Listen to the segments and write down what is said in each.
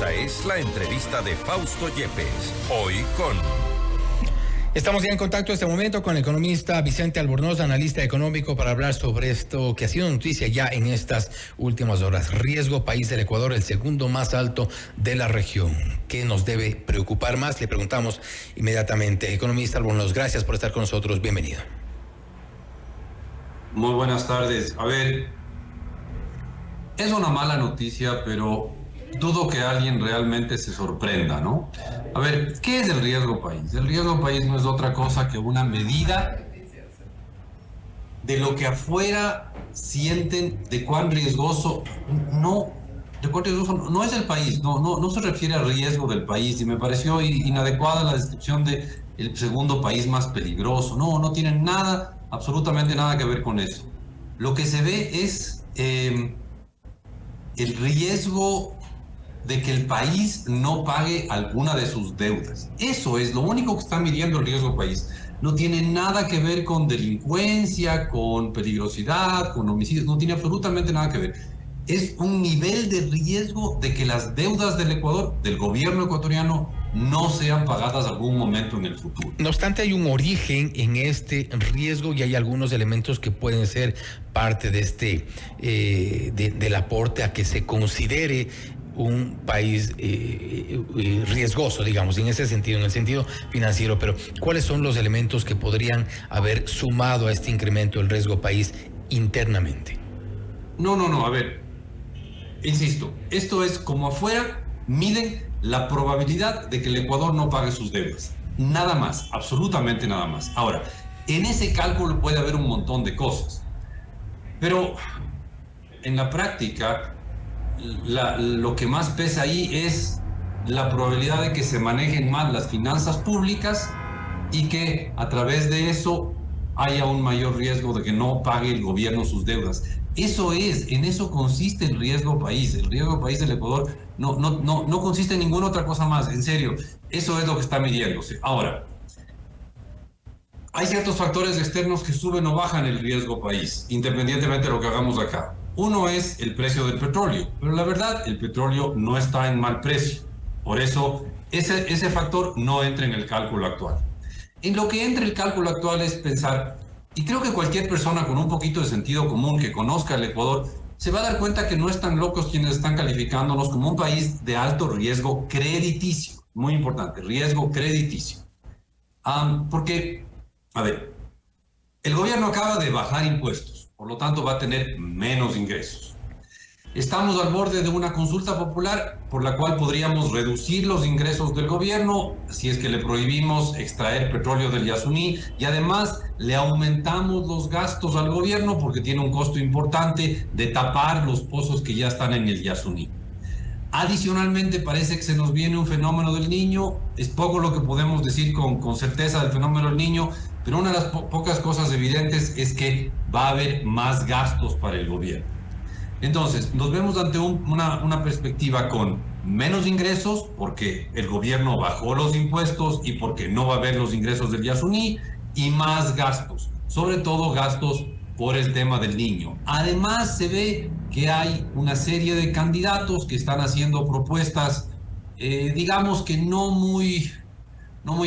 Esta es la entrevista de Fausto Yepes, hoy con... Estamos ya en contacto en este momento con el economista Vicente Albornoz, analista económico, para hablar sobre esto que ha sido noticia ya en estas últimas horas. Riesgo país del Ecuador, el segundo más alto de la región. ¿Qué nos debe preocupar más? Le preguntamos inmediatamente. Economista Albornoz, gracias por estar con nosotros. Bienvenido. Muy buenas tardes. A ver, es una mala noticia, pero dudo que alguien realmente se sorprenda, ¿no? A ver, ¿qué es el riesgo país? El riesgo país no es otra cosa que una medida de lo que afuera sienten de cuán riesgoso no es el país, no se refiere al riesgo del país, y me pareció inadecuada la descripción de el segundo país más peligroso. No tiene nada, absolutamente nada que ver con eso. Lo que se ve es el riesgo de que el país no pague alguna de sus deudas. Eso es lo único que está midiendo el riesgo país. No tiene nada que ver con delincuencia, con peligrosidad, con homicidios, no tiene absolutamente nada que ver. Es un nivel de riesgo de que las deudas del Ecuador, del gobierno ecuatoriano, no sean pagadas algún momento en el futuro. No obstante, hay un origen en este riesgo y hay algunos elementos que pueden ser parte de este del aporte a que se considere un país riesgoso, digamos, en ese sentido, en el sentido financiero. Pero ¿cuáles son los elementos que podrían haber sumado a este incremento del riesgo país internamente? No, a ver, insisto, esto es como afuera miden la probabilidad de que el Ecuador no pague sus deudas. Nada más, absolutamente nada más. Ahora, en ese cálculo puede haber un montón de cosas, pero en la práctica lo que más pesa ahí es la probabilidad de que se manejen mal las finanzas públicas y que a través de eso haya un mayor riesgo de que no pague el gobierno sus deudas. En eso consiste el riesgo país. El riesgo país del Ecuador no consiste en ninguna otra cosa más, en serio. Eso es lo que está midiéndose. Ahora, hay ciertos factores externos que suben o bajan el riesgo país, independientemente de lo que hagamos acá. Uno es el precio del petróleo, pero la verdad, el petróleo no está en mal precio. Por eso, ese factor no entra en el cálculo actual. En lo que entra el cálculo actual es pensar, y creo que cualquier persona con un poquito de sentido común que conozca el Ecuador se va a dar cuenta que no están locos quienes están calificándonos como un país de alto riesgo crediticio. Muy importante, riesgo crediticio. Porque, a ver, el gobierno acaba de bajar impuestos. Por lo tanto, va a tener menos ingresos. Estamos al borde de una consulta popular por la cual podríamos reducir los ingresos del gobierno si es que le prohibimos extraer petróleo del Yasuní, y además le aumentamos los gastos al gobierno porque tiene un costo importante de tapar los pozos que ya están en el Yasuní. Adicionalmente, parece que se nos viene un fenómeno del Niño. Es poco lo que podemos decir con certeza del fenómeno del Niño, pero una de las pocas cosas evidentes es que va a haber más gastos para el gobierno. Entonces, nos vemos ante una perspectiva con menos ingresos, porque el gobierno bajó los impuestos y porque no va a haber los ingresos del Yasuní, y más gastos, sobre todo gastos por el tema del Niño. Además, se ve que hay una serie de candidatos que están haciendo propuestas, digamos que no muy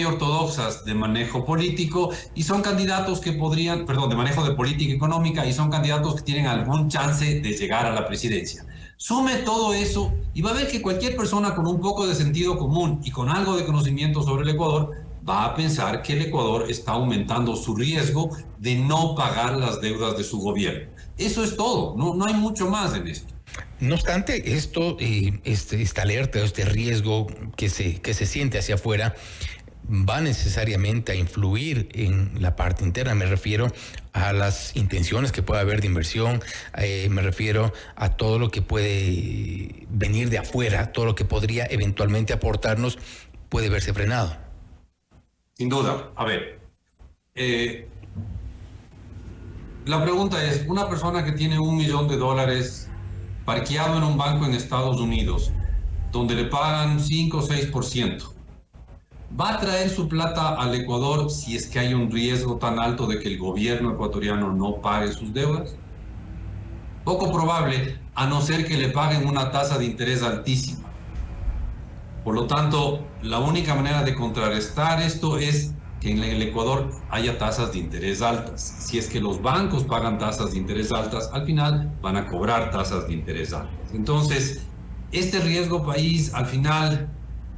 ortodoxas de manejo político, y son candidatos que de manejo de política económica, y son candidatos que tienen algún chance de llegar a la presidencia. Sume todo eso y va a ver que cualquier persona con un poco de sentido común y con algo de conocimiento sobre el Ecuador va a pensar que el Ecuador está aumentando su riesgo de no pagar las deudas de su gobierno. Eso es todo, no hay mucho más en esto. No obstante, esta alerta, este riesgo que se siente hacia afuera, va necesariamente a influir en la parte interna. Me refiero a las intenciones que puede haber de inversión, me refiero a todo lo que puede venir de afuera, todo lo que podría eventualmente aportarnos puede verse frenado. Sin duda. A ver, la pregunta es, una persona que tiene $1 millón parqueado en un banco en Estados Unidos, donde le pagan 5 o 6%, ¿va a traer su plata al Ecuador si es que hay un riesgo tan alto de que el gobierno ecuatoriano no pague sus deudas? Poco probable, a no ser que le paguen una tasa de interés altísima. Por lo tanto, la única manera de contrarrestar esto es que en el Ecuador haya tasas de interés altas. Si es que los bancos pagan tasas de interés altas, al final van a cobrar tasas de interés altas. Entonces, este riesgo país al final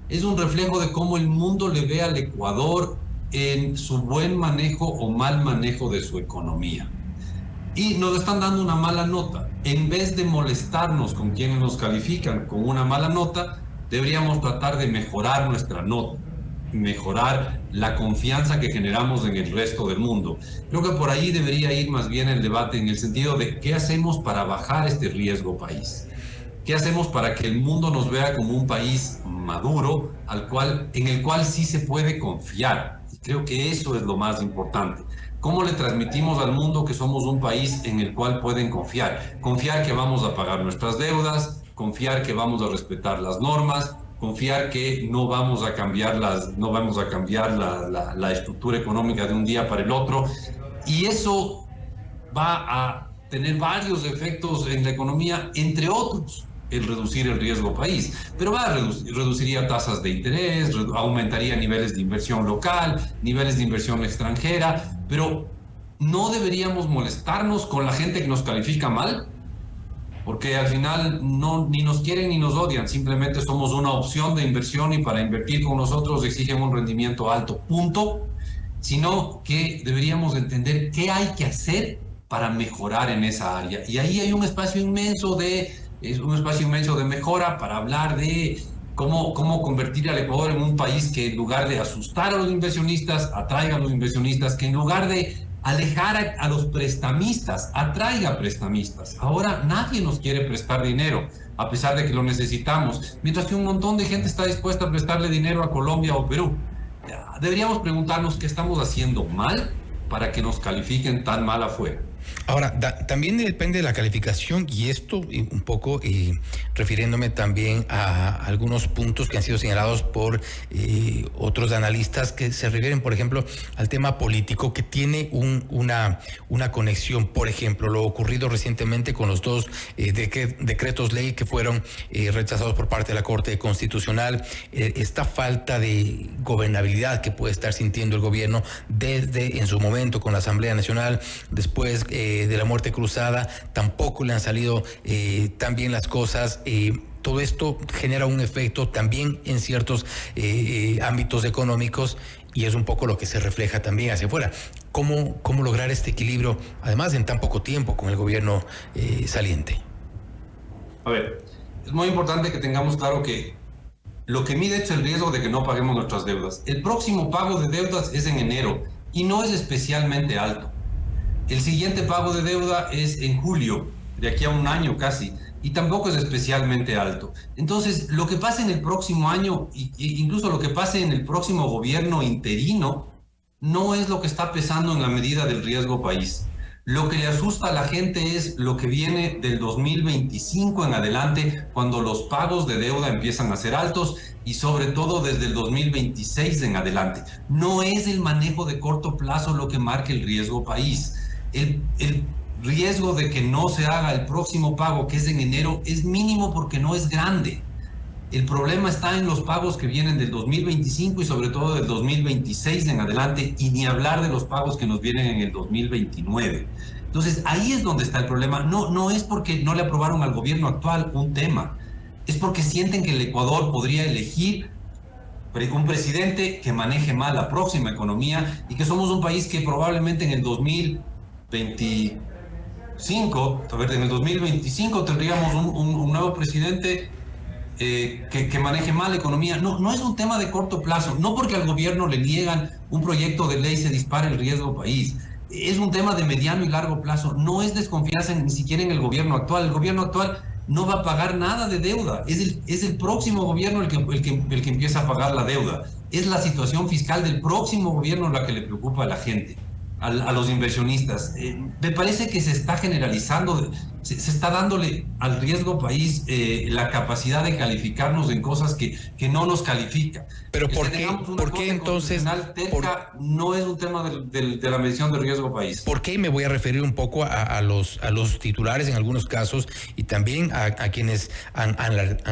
es un reflejo de cómo el mundo le ve al Ecuador en su buen manejo o mal manejo de su economía. Y nos están dando una mala nota. En vez de molestarnos con quienes nos califican con una mala nota, deberíamos tratar de mejorar nuestra nota, mejorar la confianza que generamos en el resto del mundo. Creo que por ahí debería ir más bien el debate, en el sentido de qué hacemos para bajar este riesgo país. ¿Qué hacemos para que el mundo nos vea como un país maduro, en el cual sí se puede confiar? Y creo que eso es lo más importante. ¿Cómo le transmitimos al mundo que somos un país en el cual pueden confiar? Confiar que vamos a pagar nuestras deudas, confiar que vamos a respetar las normas, confiar que no vamos a cambiar la estructura económica de un día para el otro. Y eso va a tener varios efectos en la economía, entre otros el reducir el riesgo país, pero reduciría tasas de interés, aumentaría niveles de inversión local, niveles de inversión extranjera, pero no deberíamos molestarnos con la gente que nos califica mal, porque al final ni nos quieren ni nos odian, simplemente somos una opción de inversión y para invertir con nosotros exigen un rendimiento alto, punto, sino que deberíamos entender qué hay que hacer para mejorar en esa área. Y ahí hay un espacio inmenso de mejora para hablar de cómo convertir al Ecuador en un país que en lugar de asustar a los inversionistas, atraiga a los inversionistas, que en lugar de alejar a los prestamistas, atraiga prestamistas. Ahora nadie nos quiere prestar dinero, a pesar de que lo necesitamos, mientras que un montón de gente está dispuesta a prestarle dinero a Colombia o Perú. Deberíamos preguntarnos qué estamos haciendo mal para que nos califiquen tan mal afuera. Ahora, también depende de la calificación, y esto un poco refiriéndome también a algunos puntos que han sido señalados por otros analistas que se refieren, por ejemplo, al tema político, que tiene una conexión. Por ejemplo, lo ocurrido recientemente con los dos decretos ley que fueron rechazados por parte de la Corte Constitucional, esta falta de gobernabilidad que puede estar sintiendo el gobierno desde en su momento con la Asamblea Nacional, después de la muerte cruzada, tampoco le han salido tan bien las cosas. Todo esto genera un efecto también en ciertos ámbitos económicos, y es un poco lo que se refleja también hacia afuera. ¿Cómo lograr este equilibrio, además en tan poco tiempo con el gobierno saliente? A ver, es muy importante que tengamos claro que lo que mide es el riesgo de que no paguemos nuestras deudas. El próximo pago de deudas es en enero y no es especialmente alto. El siguiente pago de deuda es en julio, de aquí a un año casi, y tampoco es especialmente alto. Entonces, lo que pase en el próximo año, incluso lo que pase en el próximo gobierno interino, no es lo que está pesando en la medida del riesgo país. Lo que le asusta a la gente es lo que viene del 2025 en adelante, cuando los pagos de deuda empiezan a ser altos, y sobre todo desde el 2026 en adelante. No es el manejo de corto plazo lo que marca el riesgo país. El riesgo de que no se haga el próximo pago, que es en enero, es mínimo porque no es grande. El problema está en los pagos que vienen del 2025 y sobre todo del 2026 en adelante, y ni hablar de los pagos que nos vienen en el 2029. Entonces, ahí es donde está el problema. No es porque no le aprobaron al gobierno actual un tema, es porque sienten que el Ecuador podría elegir un presidente que maneje mal la próxima economía, y que somos un país que probablemente en el 2025 tendríamos un nuevo presidente que maneje mal la economía. No es un tema de corto plazo, no porque al gobierno le niegan un proyecto de ley se dispara el riesgo país. Es un tema de mediano y largo plazo, no es desconfianza ni siquiera en el gobierno actual. El gobierno actual no va a pagar nada de deuda, es el próximo gobierno el que empieza a pagar la deuda. Es la situación fiscal del próximo gobierno la que le preocupa a la gente, a los inversionistas. Me parece que se está generalizando se está dándole al riesgo país la capacidad de calificarnos en cosas que no nos califica. Pero ¿por qué entonces? No es un tema de la medición de riesgo país. ¿Por qué? Me voy a referir un poco a los titulares en algunos casos y también a quienes han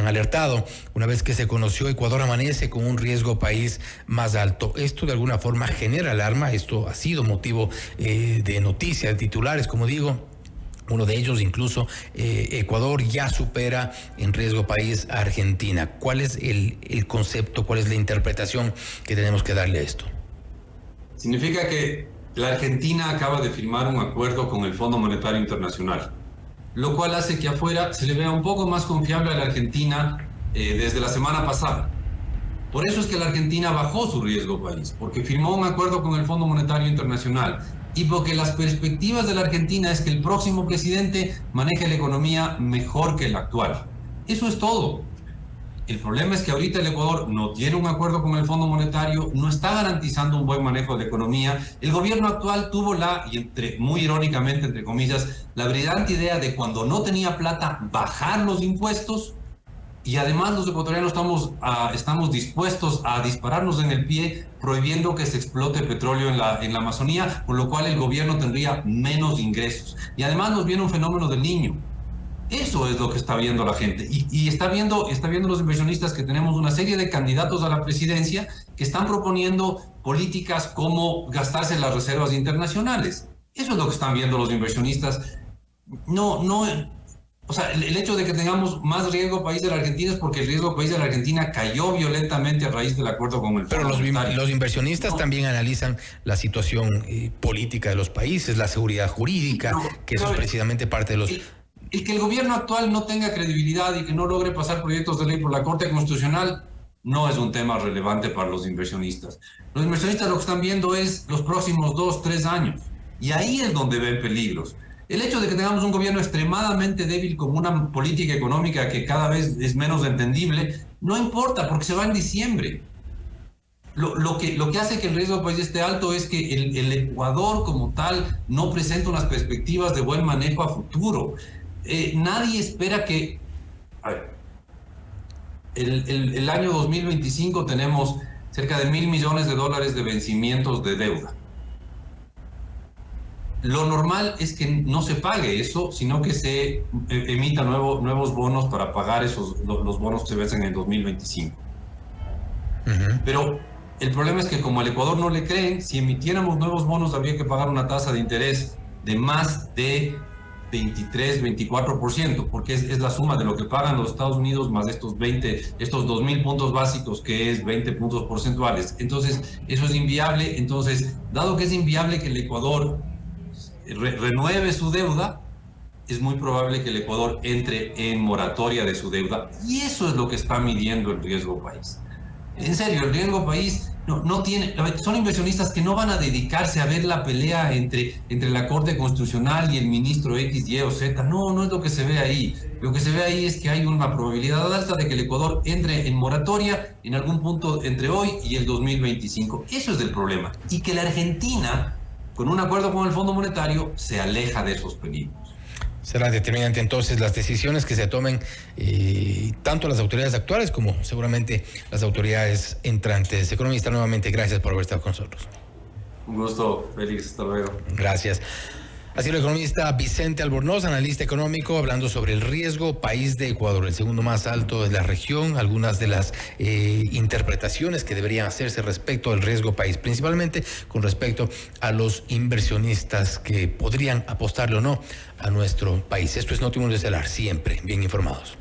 alertado. Una vez que se conoció, Ecuador amanece con un riesgo país más alto. Esto de alguna forma genera alarma. Esto ha sido motivo de noticias, de titulares, como digo. Uno de ellos incluso, Ecuador ya supera en riesgo país a Argentina. ¿Cuál es el concepto, cuál es la interpretación que tenemos que darle a esto? Significa que la Argentina acaba de firmar un acuerdo con el Fondo Monetario Internacional, lo cual hace que afuera se le vea un poco más confiable a la Argentina desde la semana pasada. Por eso es que la Argentina bajó su riesgo país, porque firmó un acuerdo con el Fondo Monetario Internacional y porque las perspectivas de la Argentina es que el próximo presidente maneje la economía mejor que el actual. Eso es todo. El problema es que ahorita el Ecuador no tiene un acuerdo con el Fondo Monetario, no está garantizando un buen manejo de la economía. El gobierno actual tuvo muy irónicamente, entre comillas, la brillante idea de cuando no tenía plata, bajar los impuestos. Y además los ecuatorianos estamos dispuestos a dispararnos en el pie prohibiendo que se explote petróleo en la Amazonía, por lo cual el gobierno tendría menos ingresos. Y además nos viene un fenómeno del Niño. Eso es lo que está viendo la gente. Y está viendo los inversionistas que tenemos una serie de candidatos a la presidencia que están proponiendo políticas como gastarse las reservas internacionales. Eso es lo que están viendo los inversionistas. O sea, el hecho de que tengamos más riesgo país de la Argentina es porque el riesgo país de la Argentina cayó violentamente a raíz del acuerdo con el Fondo Monetario. Pero los inversionistas también analizan la situación política de los países, la seguridad jurídica, que eso es precisamente parte de los... El que el gobierno actual no tenga credibilidad y que no logre pasar proyectos de ley por la Corte Constitucional no es un tema relevante para los inversionistas. Los inversionistas lo que están viendo es los próximos 2-3 años y ahí es donde ven peligros. El hecho de que tengamos un gobierno extremadamente débil con una política económica que cada vez es menos entendible, no importa porque se va en diciembre. Lo que hace que el riesgo del país esté alto es que el Ecuador como tal no presenta unas perspectivas de buen manejo a futuro. Nadie espera que... A ver, el año 2025 tenemos cerca de $1.000 millones de vencimientos de deuda. Lo normal es que no se pague eso, sino que se emita nuevos bonos para pagar los bonos que se vencen en el 2025. Uh-huh. Pero el problema es que como al Ecuador no le creen, si emitiéramos nuevos bonos habría que pagar una tasa de interés de más de 23-24%, porque es la suma de lo que pagan los Estados Unidos más estos 2.000 puntos básicos, que es 20 puntos porcentuales. Entonces, eso es inviable. Entonces, dado que es inviable que el Ecuador renueve su deuda, es muy probable que el Ecuador entre en moratoria de su deuda, y eso es lo que está midiendo el riesgo país. En serio, el riesgo país no tiene, son inversionistas que no van a dedicarse a ver la pelea entre la Corte Constitucional y el ministro X, Y o Z. No es lo que se ve ahí. Lo que se ve ahí es que hay una probabilidad alta de que el Ecuador entre en moratoria en algún punto entre hoy y el 2025. Eso es el problema. Y que la Argentina, con un acuerdo con el Fondo Monetario, se aleja de esos peligros. Será determinante entonces las decisiones que se tomen tanto las autoridades actuales como seguramente las autoridades entrantes. Economista, nuevamente gracias por haber estado con nosotros. Un gusto, Félix, hasta luego. Gracias. Ha sido el economista Vicente Albornoz, analista económico, hablando sobre el riesgo país de Ecuador, el segundo más alto de la región, algunas de las interpretaciones que deberían hacerse respecto al riesgo país, principalmente con respecto a los inversionistas que podrían apostarle o no a nuestro país. Esto es Notimundo Estelar, siempre bien informados.